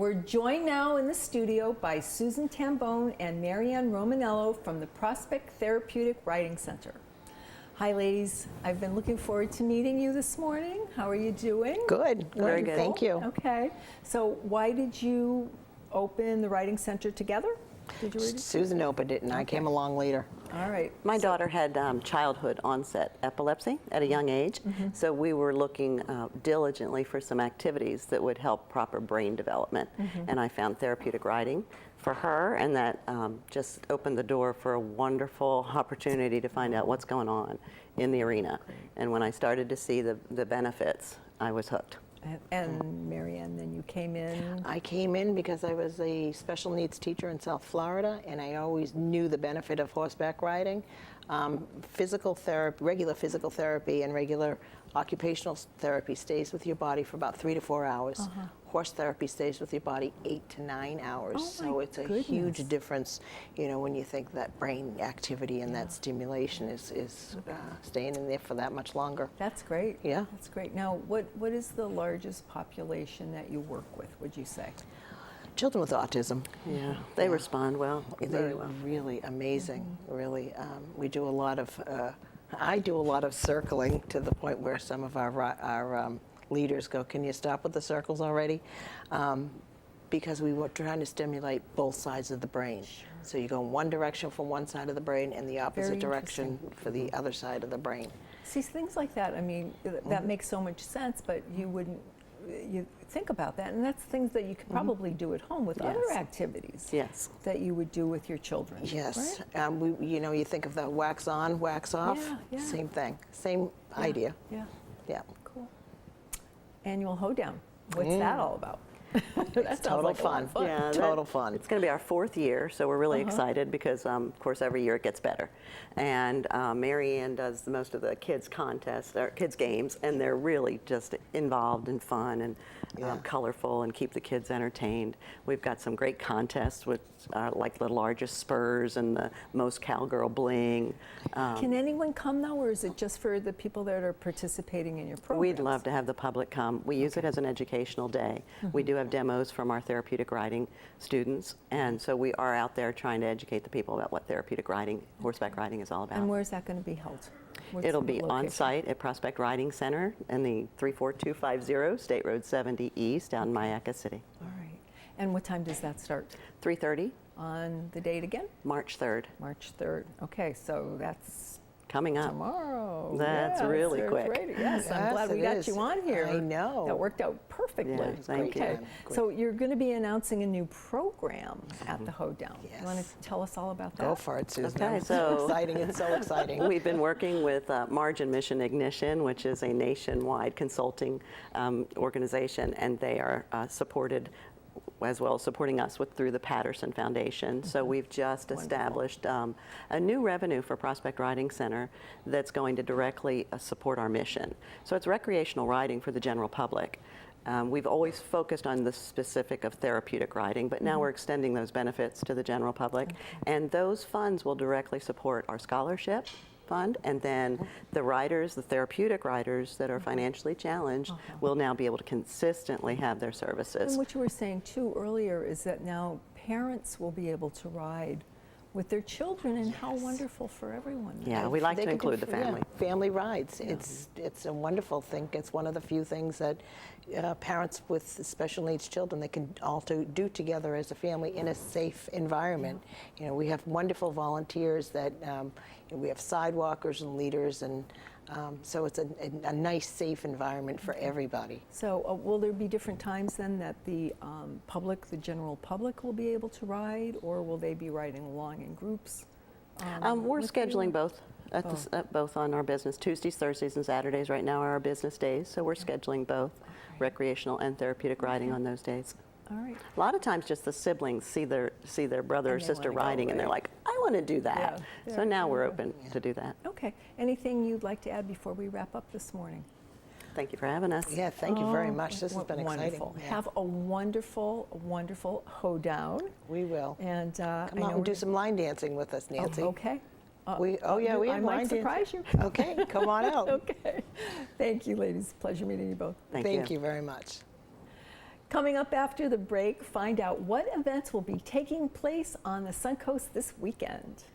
We're joined now in the studio by Susan Tambone and Maryann Romanello from the Prospect Therapeutic Riding Center. Hi, ladies. I've been looking forward to meeting you this morning. How are you doing? Good. Very good. Thank you. Okay. So why did you open the riding center together? Did you Susan opened it, and I came along later. All right. My daughter had childhood onset epilepsy at a young age, so we were looking diligently for some activities that would help proper brain development. And I found therapeutic riding for her, and that just opened the door for a wonderful opportunity to find out what's going on in the arena. And when I started to see the benefits, I was hooked. And Maryann, then you came in? I came in because I was a special needs teacher in South Florida, and I always knew the benefit of horseback riding. Physical therapy, regular physical therapy and regular occupational therapy stays with your body for about 3 to 4 hours. Horse therapy stays with your body 8 to 9 hours. Oh, so it's a huge difference, you know, when you think that brain activity and that stimulation is staying in there for that much longer. That's great. Yeah. That's great. Now, what is the largest population that you work with, would you say? Children with autism. Yeah, they respond well, very They're well. really amazing, really. We do a lot of, I do a lot of circling to the point where some of our leaders go, can you stop with the circles already? Because we were trying to stimulate both sides of the brain. So you go in one direction from one side of the brain and the opposite direction for the other side of the brain. See, things like that, I mean, that makes so much sense, but you wouldn't, you think about that, and that's things that you could probably do at home with other activities that you would do with your children. Yes, right? you know, you think of the wax on, wax off, same thing, same idea. Yeah. Cool. Annual hoedown, what's that all about? That's total fun. Yeah, total fun. It's going to be our 4th year, so we're really excited because, of course, every year it gets better. And Maryann does most of the kids' contests, or kids' games, and they're really just involved and fun and colorful and keep the kids entertained. We've got some great contests with like the largest spurs and the most cowgirl bling. Can anyone come though, or is it just for the people that are participating in your program? We'd love to have the public come. We use it as an educational day. We do have demos from our therapeutic riding students, and so we are out there trying to educate the people about what therapeutic riding, horseback riding is all about. And where's that going to be held? It'll be on site at Prospect Riding Center in the 34250 State Road 70 East down in Mayaca City. All right. And what time does that start? 3:30. On the date again? March 3rd. March 3rd. Okay, so that's coming up. Tomorrow. That's really quick. Great. Yes, I'm glad we got you on here. I know. That worked out perfectly. Yeah, thank you. So you're going to be announcing a new program at the Hoedown. You want to tell us all about that? Go for it, Susan. Okay, It's so exciting. It's so exciting. We've been working with Margin Mission Ignition, which is a nationwide consulting organization, and they are supported as well as supporting us through the Patterson Foundation. So we've just established a new revenue for Prospect Riding Center that's going to directly support our mission. So it's recreational riding for the general public. We've always focused on the specific of therapeutic riding, but now we're extending those benefits to the general public. And those funds will directly support our scholarship fund, and then the riders, the therapeutic riders that are financially challenged will now be able to consistently have their services. And what you were saying too earlier is that now parents will be able to ride with their children, and how wonderful for everyone. Yeah, we like to include the family. Family rides. It's a wonderful thing. It's one of the few things that parents with special needs children, they can all do together as a family in a safe environment. You know, we have wonderful volunteers that we have sidewalkers and leaders, and so it's a nice, safe environment for everybody. So will there be different times then that the public, the general public, will be able to ride, or will they be riding along in groups? We're scheduling both. Both on our business. Tuesdays, Thursdays, and Saturdays right now are our business days, so we're scheduling both recreational and therapeutic riding on those days. All right. A lot of times just the siblings see their brother or sister riding and they're like, I want to do that. So now we're open to do that. Okay. Anything you'd like to add before we wrap up this morning? Thank you for having us. Yeah, thank you very much. This has been exciting. Yeah. Have a wonderful, wonderful hoedown. We will. And come out and do some line dancing with us, Nancy. Oh, okay. We have I might surprise you. Okay, come on out. Okay. Thank you, ladies. Pleasure meeting you both. Thank you very much. Coming up after the break, find out what events will be taking place on the Suncoast this weekend.